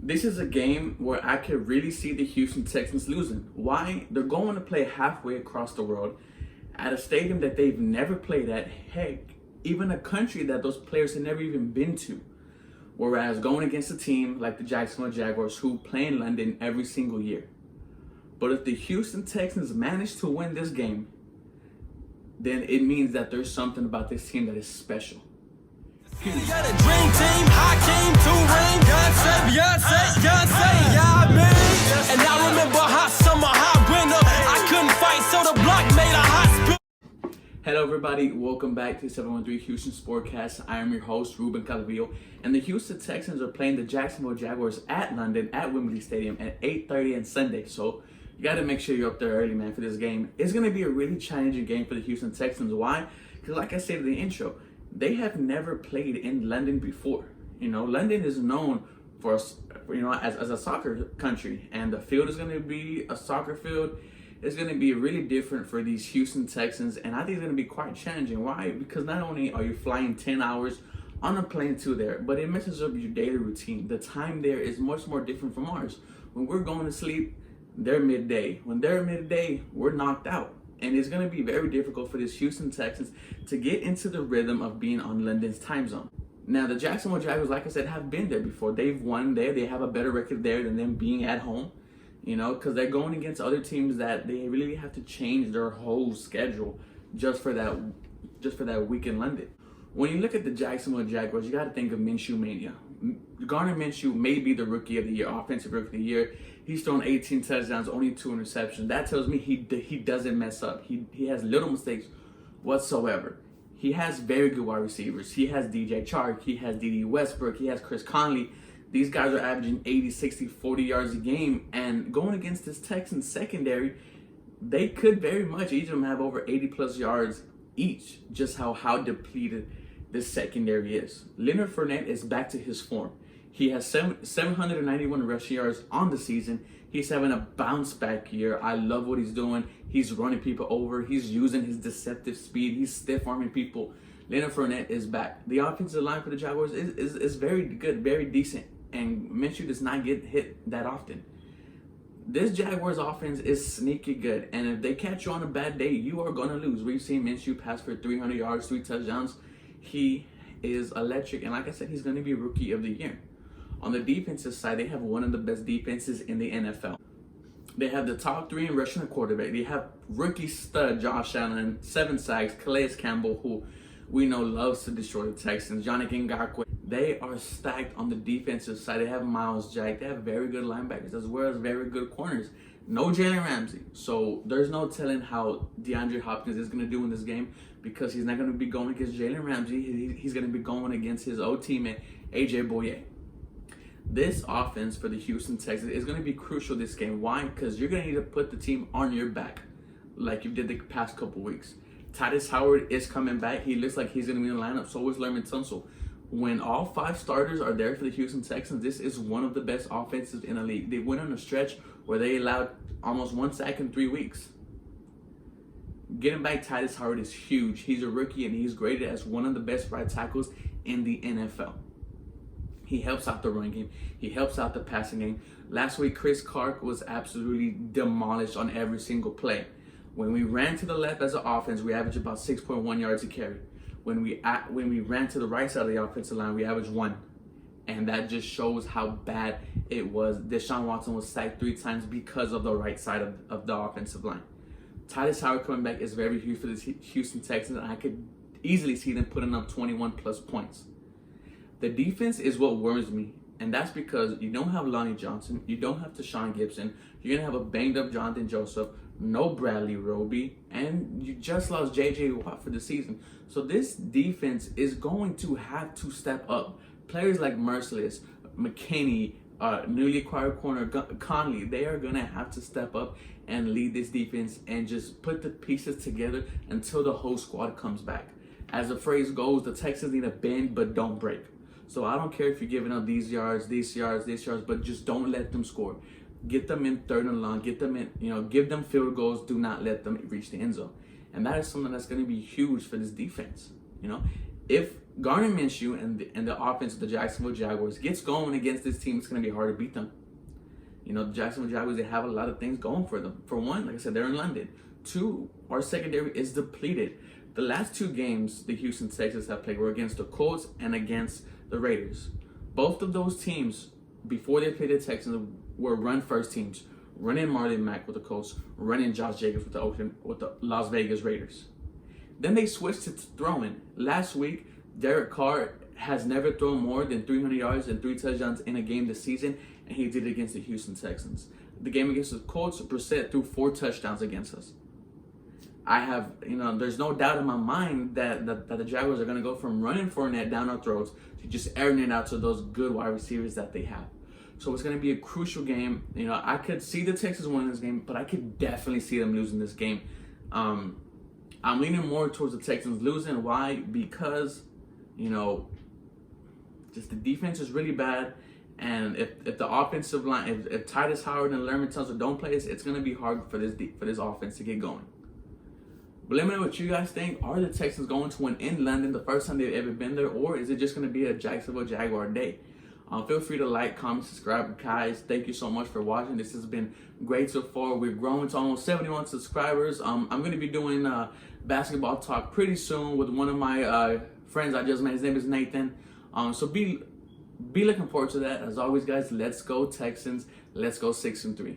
This is a game where I could really see the Houston Texans losing. Why? They're going to play halfway across the world at a stadium that they've never played at. Heck, even a country that those players have never even been to. Whereas going against a team like the Jacksonville Jaguars who play in London every single year. But if the Houston Texans manage to win this game, then it means that there's something about this team that is special. Dream team, I came to ring. Beyonce, yeah, man. And I remember hot summer, hot winter. I couldn't fight, so the block made a hot spill. Hello, everybody. Welcome back to 713 Houston Sportcast. I am your host, Ruben Calvillo, and the Houston Texans are playing the Jacksonville Jaguars at London at Wembley Stadium at 8:30 on Sunday. So you got to make sure you're up there early, man, for this game. It's going to be a really challenging game for the Houston Texans. Why? Because like I said in the intro, they have never played in London before. You know, London is known for, as a soccer country, and the field is going to be a soccer field. It's going to be really different for these Houston Texans, and I think it's going to be quite challenging. Why? Because not only are you flying 10 hours on a plane to there, but it messes up your daily routine. The time there is much more different from ours. When we're going to sleep, they're midday. When they're midday, we're knocked out. And it's going to be very difficult for these Houston Texans to get into the rhythm of being on London's time zone. Now, the Jacksonville Jaguars, like I said, have been there before. They've won there. They have a better record there than them being at home, you know, because they're going against other teams that they really have to change their whole schedule just for that week in London. When you look at the Jacksonville Jaguars, you got to think of Minshew Mania. Gardner Minshew may be the rookie of the year, offensive rookie of the year. He's thrown 18 touchdowns, only 2 interceptions. That tells me he doesn't mess up. He has little mistakes whatsoever. He has very good wide receivers. He has DJ Chark. He has D.D. Westbrook. He has Chris Conley. These guys are averaging 80, 60, 40 yards a game. And going against this Texans secondary, they could very much, each of them have over 80 plus yards each, just how depleted this secondary is. Leonard Fournette is back to his form. He has 791 rushing yards on the season. He's having a bounce back year. I love what he's doing. He's running people over. He's using his deceptive speed. He's stiff arming people. Leonard Fournette is back. The offensive line for the Jaguars is very good, very decent. And Minshew does not get hit that often. This Jaguars offense is sneaky good. And if they catch you on a bad day, you are going to lose. We've seen Minshew pass for 300 yards, 3 touchdowns. He is electric. And like I said, he's going to be Rookie of the Year. On the defensive side, they have one of the best defenses in the NFL. They have the top 3 in rushing and quarterback. They have rookie stud Josh Allen, 7 sacks, Calais Campbell, who we know loves to destroy the Texans, Johnny Ngakwe. They are stacked on the defensive side. They have Miles Jack. They have very good linebackers as well as very good corners. No Jalen Ramsey. So there's no telling how DeAndre Hopkins is going to do in this game because he's not going to be going against Jalen Ramsey. He's going to be going against his old teammate, A.J. Bouye. This offense for the Houston Texans is going to be crucial this game. Why? Because you're going to need to put the team on your back like you did the past couple weeks. Titus Howard is coming back. He looks like he's going to be in the lineup. So is Lerman Tunsil. When all 5 starters are there for the Houston Texans, this is one of the best offenses in the league. They went on a stretch where they allowed almost 1 sack in 3 weeks. Getting back Titus Howard is huge. He's a rookie and he's graded as one of the best right tackles in the NFL. He helps out the run game. He helps out the passing game. Last week, Chris Clark was absolutely demolished on every single play. When we ran to the left as an offense, we averaged about 6.1 yards a carry. When we ran to the right side of the offensive line, we averaged 1. And that just shows how bad it was. Deshaun Watson was sacked 3 times because of the right side of the offensive line. Titus Howard coming back is very huge for the Houston Texans, and I could easily see them putting up 21 plus points. The defense is what worries me, and that's because you don't have Lonnie Johnson, you don't have Tashawn Gibson, you're going to have a banged-up Jonathan Joseph, no Bradley Roby, and you just lost J.J. Watt for the season. So this defense is going to have to step up. Players like Merciless, McKinney, newly acquired corner Conley, they are going to have to step up and lead this defense and just put the pieces together until the whole squad comes back. As the phrase goes, the Texans need to bend but don't break. So I don't care if you're giving up these yards, but just don't let them score. Get them in 3rd and long. Get them in, give them field goals. Do not let them reach the end zone. And that is something that's going to be huge for this defense. if Garner Minshew and the offense of the Jacksonville Jaguars gets going against this team, it's going to be hard to beat them. You know, the Jacksonville Jaguars, they have a lot of things going for them. For one, like I said, they're in London. Two, our secondary is depleted. The last 2 games the Houston Texans have played were against the Colts and against the Raiders. Both of those teams, before they played the Texans, were run-first teams. Running Marlon Mack with the Colts, running Josh Jacobs with the Las Vegas Raiders. Then they switched to throwing. Last week, Derek Carr has never thrown more than 300 yards and 3 touchdowns in a game this season, and he did it against the Houston Texans. The game against the Colts, Brissett threw 4 touchdowns against us. There's no doubt in my mind that the Jaguars are going to go from running Fournette down our throats to just airing it out to those good wide receivers that they have. So it's going to be a crucial game. You know, I could see the Texans winning this game, but I could definitely see them losing this game. I'm leaning more towards the Texans losing. Why? Because, you know, just the defense is really bad. And if the offensive line, if Titus Howard and Lerman Tunsil don't play, it's going to be hard for this offense to get going. But let me know what you guys think. Are the Texans going to win in London the first time they've ever been there? Or is it just going to be a Jacksonville Jaguar day? Feel free to like, comment, subscribe. Guys, thank you so much for watching. This has been great so far. We're growing to almost 71 subscribers. I'm going to be doing basketball talk pretty soon with one of my friends I just met. His name is Nathan. So be looking forward to that. As always, guys, let's go Texans. Let's go 6-3.